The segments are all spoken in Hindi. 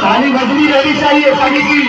ताली बजनी रहनी चाहिए सभी की।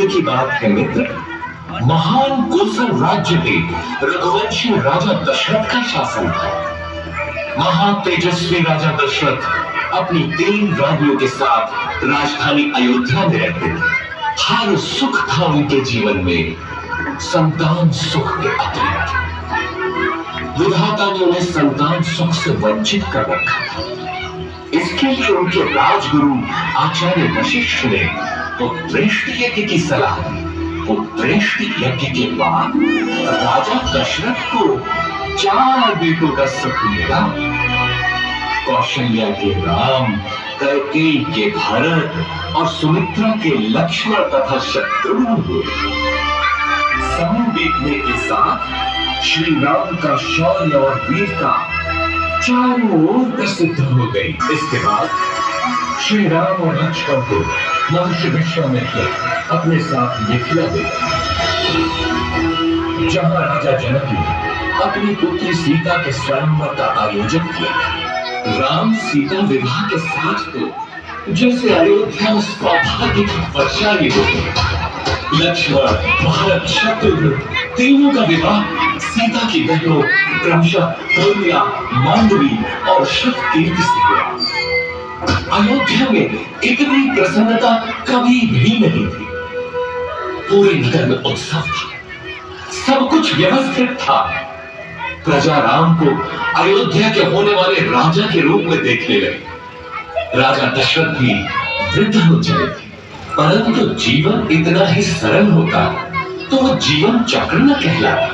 की बात है मित्र, महान कोसल राज्य के रघुवंशी राजा दशरथ का शासन था। महातेजस्वी राजा दशरथ अपनी 3 रानियों के साथ राजधानी अयोध्या में रहते थे। हर सुख था उनके जीवन में, संतान सुख के अतिरिक्त। विधाता ने उन्हें संतान सुख से वंचित कर रखा था। इसके लिए उनके राजगुरु आचार्य वशिष्ठ ने पुत्रेष्टि यज्ञ की सलाह दी। पुत्रेष्टि यज्ञ के बाद राजा दशरथ को 4 बेटों का सुख मिला। कौशल्या के राम, कैकेयी के भरत और सुमित्रा के लक्ष्मण तथा शत्रुघ्न हुए। समय बीतने के साथ श्री राम का शौर्य और वीरता चारों ओर प्रसिद्ध हो गई। इसके बाद श्री राम और लक्ष्मण को महर्षि विश्वामित्र अपने साथ मिथिला ले गए, जहां राजा जनक ने अपनी पुत्री सीता के स्वयंवर का आयोजन किया। राम सीता विवाह के साथ तो जैसे अयोध्या में सौभाग्य की वर्षा ही होती। लक्ष्मण, भरत, शत्रुघ्न तीनों का विवाह सीता की बहनों क्रमशः तोल्या, मांडवी और शतकीर्ति से हुआ। अयोध्या में इतनी प्रसन्नता कभी भी नहीं थी। पूरे नगर में उत्सव था, सब कुछ व्यवस्थित था। प्रजा राम को अयोध्या के होने वाले राजा के रूप में देखने लगी। राजा दशरथ भी वृद्ध हो चले थे, परंतु जीवन इतना ही सरल होता तो वो जीवन चक्र न कहलाता।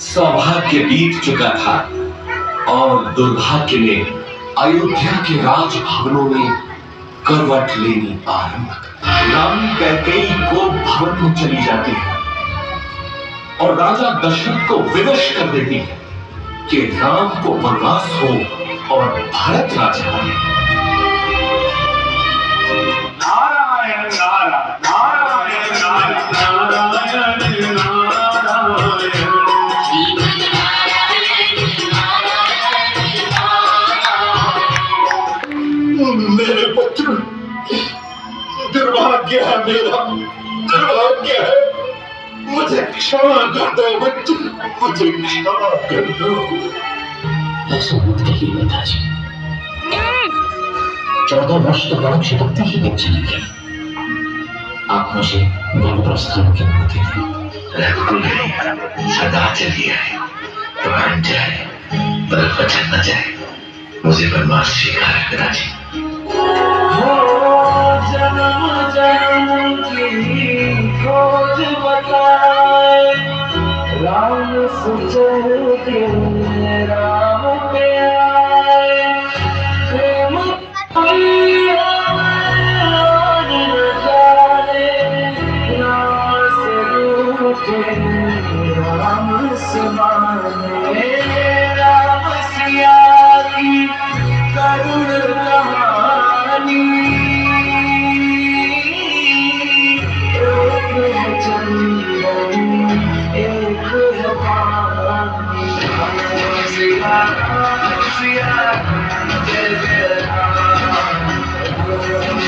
सौभाग्य बीत चुका था और दुर्भाग्य ने अयोध्या के राजभवनों में करवट लेनी आरंभ कर। रानी कैकेयी को भवन में चली जाती है और राजा दशरथ को विवश कर देती है कि राम को वनवास हो और भरत राजा बने। नारायण नारायण नारायण नारायण मेरे पुत्र, दुर्भाग्य है मेरा, दुर्भाग्य है। मुझे क्षमा कर दो बच्चे, मुझे क्षमा कर दो। ऐसा मत कहिए पिताजी। 14 वर्ष तो बड़ा छिपकते ही बीत चले गए। आप मुझे वनप्रस्थान की अनुमति दें। रघुकुल नहीं, सदा चली आए, प्राण जाए पर वचन न जाए। मुझे वनवास स्वीकार है पिताजी। जन्म जन्म की खोज बताए, राम सुचर के राम पे आए। प्रेम राम समाने, राम सिया की करुण कहानी। एक है चंदन, एक है पानी। सिया सिया जय जय राम,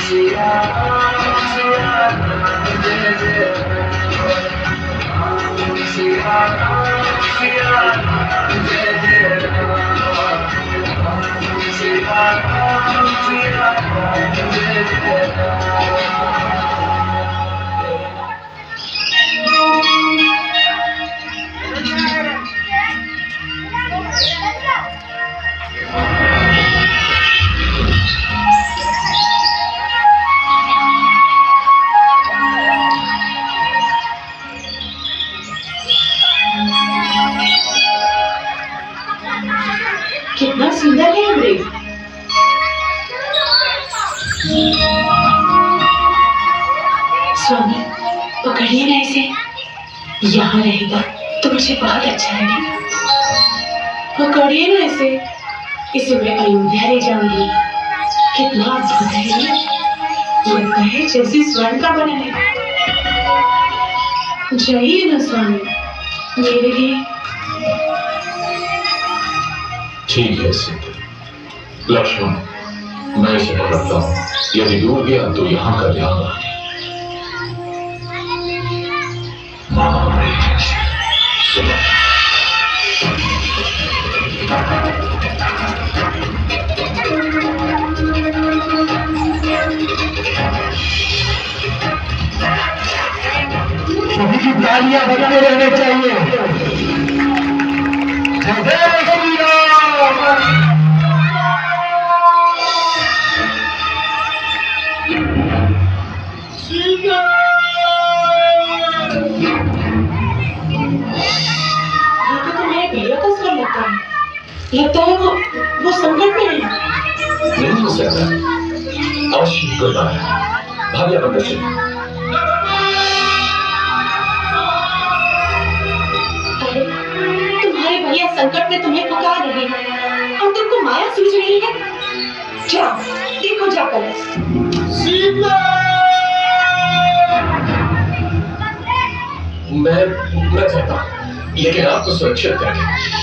सिया सिया जय जय राम, सिया सिया जय जय राम, सिया सिया जय जय राम। पकड़िए ना इसे, यहाँ रहेगा तो मुझे बहुत अच्छा लगेगा। पकड़िए ना इसे मैं अयोध्या ले जाऊंगी। कितना अद्भुत है ये, लगता है जैसे स्वर्ण का बना है। जाइए ना स्वामी, मेरे लिए। ठीक है सीता। लक्ष्मण, मैं इसे पकड़ता हूँ, यदि डूब गया तो यहाँ का ध्यान रखना। सुनो, सभी की तालियां बजते रहने चाहिए। जय श्री राम। लगता है वो संकट में है। नहीं हो सकता, अवश्य कोई बात है। भाग्य बंद से। तुम्हारे भैया संकट में तुम्हें पुकार रहे हैं और तुमको माया सूझ रही है। जाओ देखो, जाकर मैं चाहता हूँ, लेकिन आपको सुरक्षित रखें।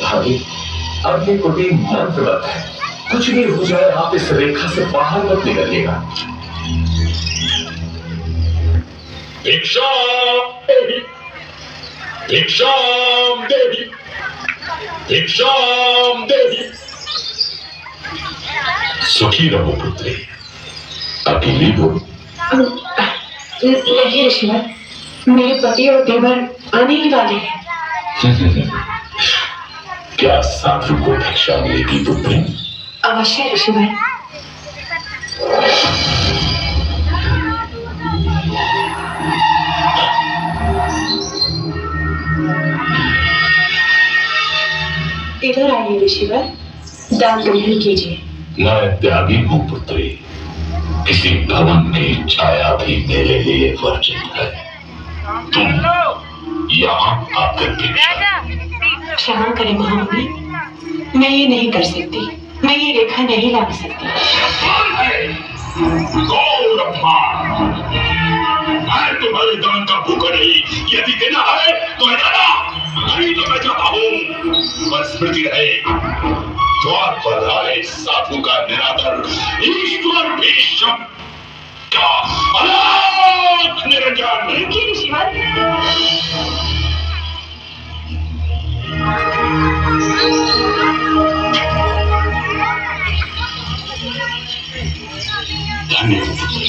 भाभी, अपने को भी मंत्र बता है, कुछ भी हो जाए आप इस रेखा से बाहर मत निकलिएगा। भिक्षाम देवी, भिक्षाम देवी, भिक्षाम देवी। सुखी रहो पुत्री, अकेली हो। नहीं ऋषिवर, मेरे पति और देवर आने ही वाले हैं। क्या साधु को भिक्षा मिलेगी पुत्री? अवश्य ऋषिवर। इधर आइए ऋषिवर, दान ग्रहण कीजिए। मैं त्यागी हूँ पुत्री, किसी भवन की छाया भी मेरे लिए वर्जित है। तुम यहाँ आकर भिक्षा। क्षमा करें महामुनि, मैं ये नहीं कर सकती, मैं ये रेखा नहीं ला सकती। मैं तुम्हारे दान का भूखा नहीं, यदि देना है तो देना, नहीं तो मैं जाता हूँ। पर स्मृति रहे, द्वार पर आए साधु का निरादर ईश्वर भीष्म का अनाथ निरंजन। धन्य हो पुत्री,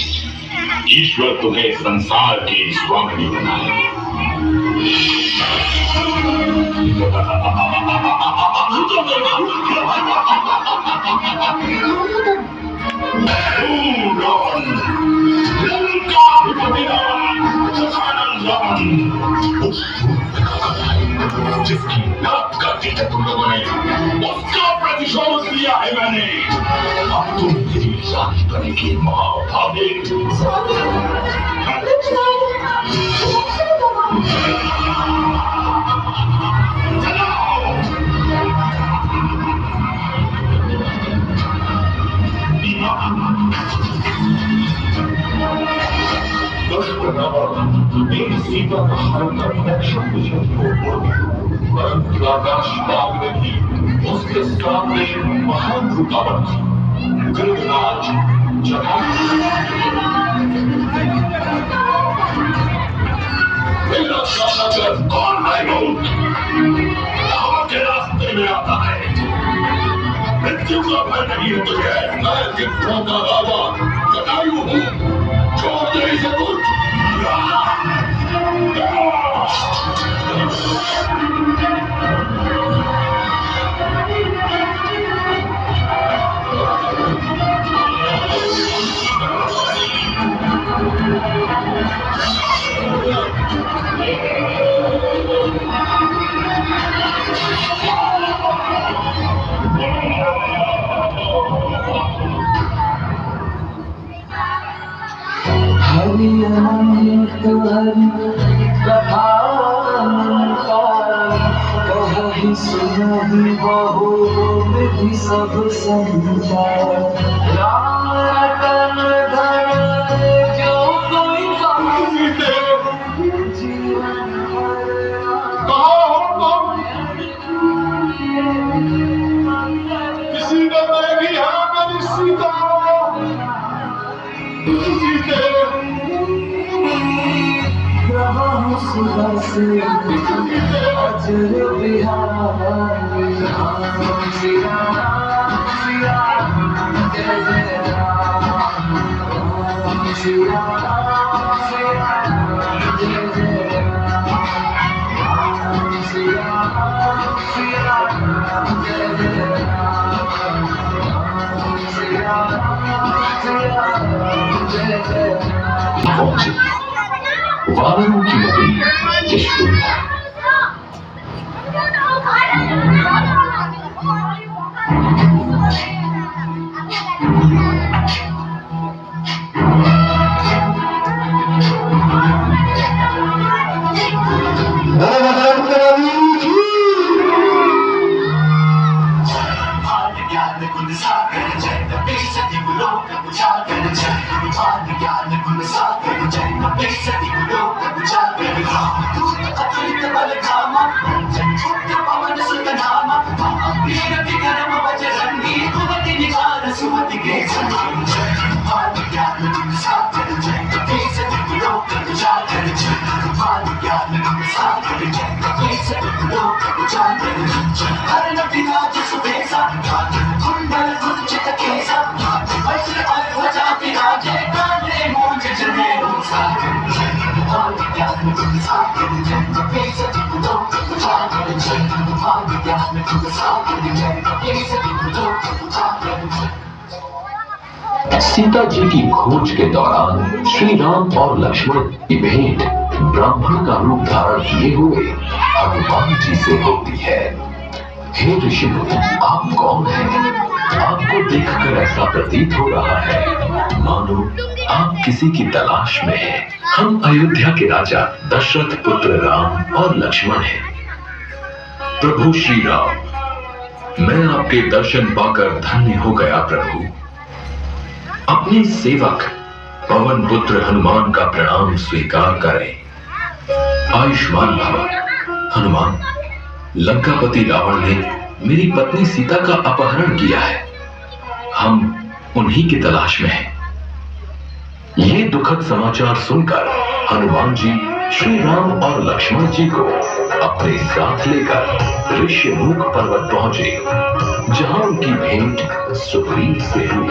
ईश्वर तुम्हें संसार की स्वामिनी बनाए। जिसकी नाक का टीका तुम लोगों ने, उसका प्रतिशोध लिया है मैंने। अब तुम मेरी रानी बनेगी महाभागे। मेरी सीता का हरण का परंतु आकाश मार्ग में भी उसके सामने महान रुकावट थी। गृहराज मेरा सामना कर कौन है वो? के रास्ते में आता है। मृत्यु का भय नहीं है तुझे, मैं सिद्धों का राजा जटायु हूँ। छोड़ दे इसे कुछ। तुम्हारी कथा कहीं सुनही बहु विधि सब संता राम रतन धन जो कोई जीवन किसी ने देखी है मेरी सीता सुबह से अजर बिहारी राम सिया राम जय जय राम सिया राम जय जय राम सिया राम जय जय राम सिया राम जय जय राम। वानरों की नगरी किशकिंधा। सीता जी की खोज के दौरान श्री राम और लक्ष्मण की भेंट ब्राह्मण का रूप धारण किए हुए हनुमान जी से होती है। हे ऋषि मुनि, आप कौन हैं? आपको देखकर ऐसा प्रतीत हो रहा है मानो आप किसी की तलाश में हैं। हम अयोध्या के राजा दशरथ पुत्र राम और लक्ष्मण हैं। प्रभु श्री राम, मैं आपके दर्शन पाकर धन्य हो गया प्रभु। अपने सेवक पवन पुत्र हनुमान का प्रणाम स्वीकार करें। आयुष्मान भव। हनुमान, लंकापति रावण ने मेरी पत्नी सीता का अपहरण किया है। हम उन्हीं की तलाश में हैं। ये दुखद समाचार सुनकर हनुमान जी श्री राम और लक्ष्मण जी को अपने साथ लेकर ऋष्यमुख पर्वत पहुंचे, जहां उनकी भेंट सुग्रीव से हुई।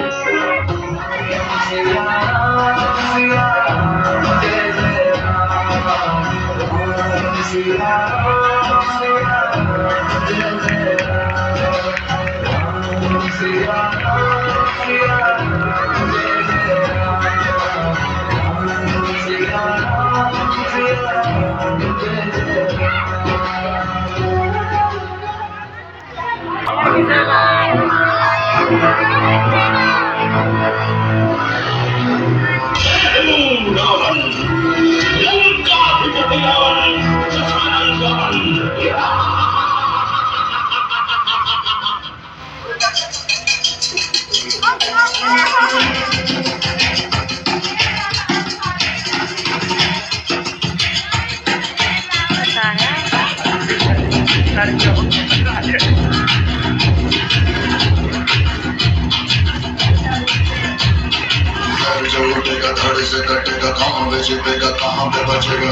जो उठेगा धड़ से कटेगा, कहाँ पे छिपेगा, कहाँ पे बचेगा।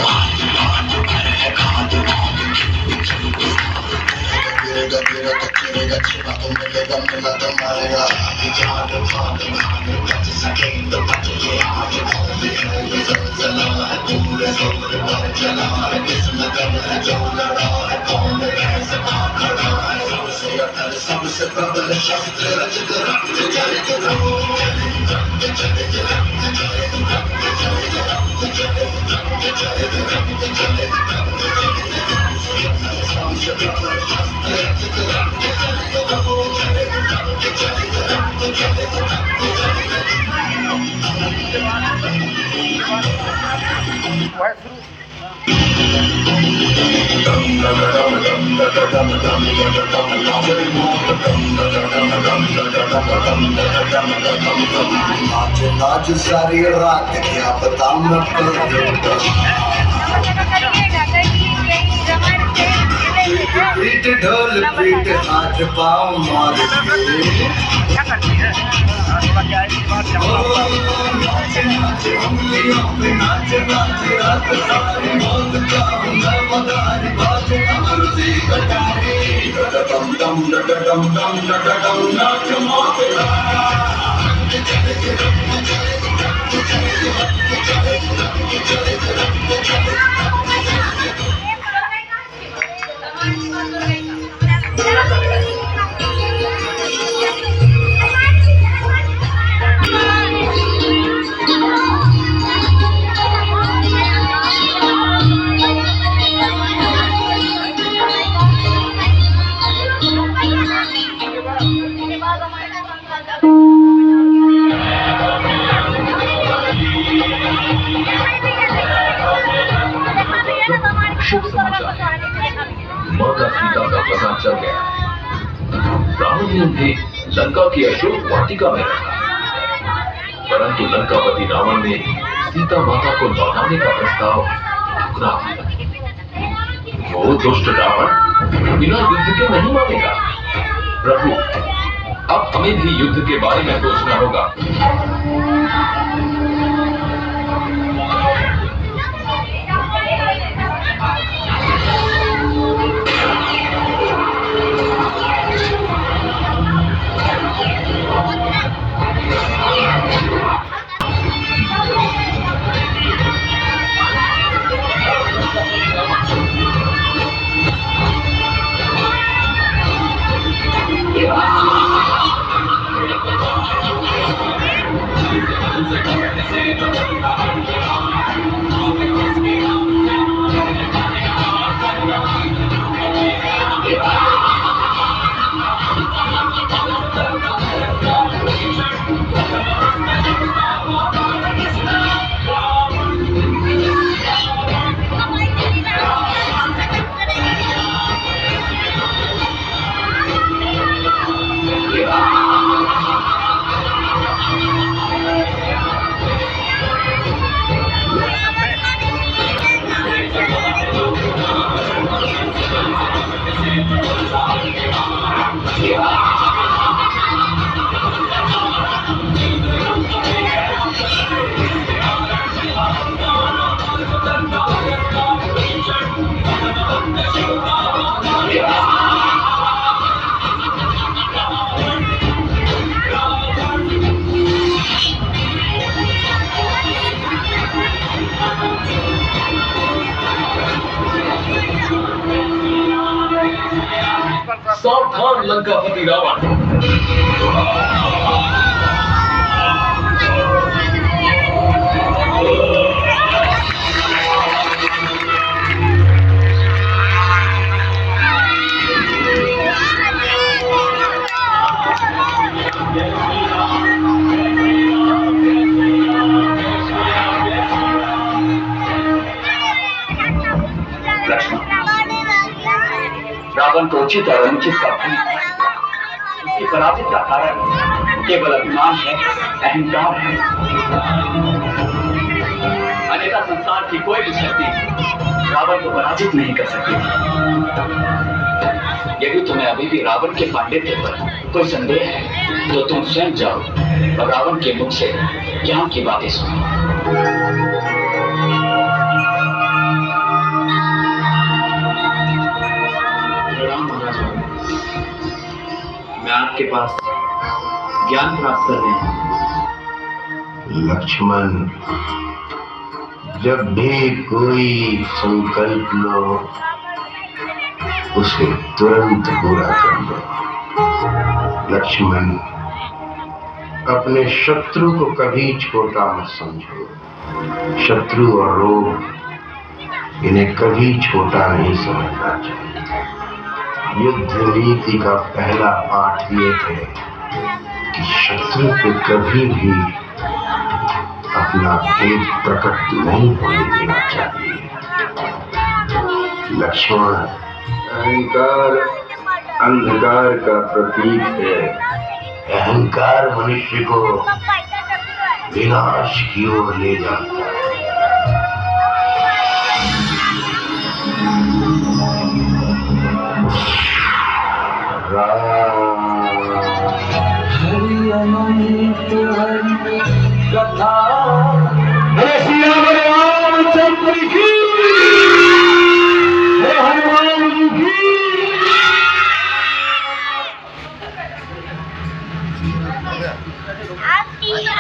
गिरेगा गिरेगा तो गिरेगा, छिपा तो मिलेगा, मिला तो मारेगा। सबसे प्रबल शस्त्र रचित रक्त आज सारी रात क्या पता मैं पीट ढोल पीट हाथ पाँव मार शुभ समाचार, माता सीता का पता चल गया। रावण ने उन्हें लंका की अशोक वाटिका में रखा, परंतु लंकापति रावण ने सीता माता को लौटाने का प्रस्ताव ठुकरा दिया। वो दुष्ट रावण बिना युद्ध के नहीं मानेगा। प्रभु, अब हमें भी युद्ध के बारे में सोचना होगा। सावधान लंकापति रावण। रावण को उचित और अनुचित का भय उसकी पराजित का कारण केवल अभिमान है, अहंकार है। अन्यथा संसार की कोई भी शक्ति रावण को पराजित नहीं कर सकती। यदि तुम्हें अभी भी रावण के पांडित्य पर कोई संदेह है तो तुम स्वयं जाओ और रावण के मुख से यहाँ की बातें सुनो। मैं आपके पास ज्ञान प्राप्त करने हैं। लक्ष्मण, जब भी कोई संकल्प लो उसे तुरंत पूरा कर दो। लक्ष्मण, अपने शत्रु को कभी छोटा मत समझो। शत्रु और रोग इन्हें कभी छोटा नहीं समझना चाहिए। युद्ध नीति का पहला पाठ ये है कि शत्रु को कभी भी अपना तेज प्रकट नहीं होने देना चाहिए। लक्ष्मण, अहंकार अंधकार का प्रतीक है। अहंकार मनुष्य को विनाश की ओर ले जाता है। हरि अनंत हरि कथा, हे सिया रामचंद्र की, हे हनुमान जी की। आपकी क्या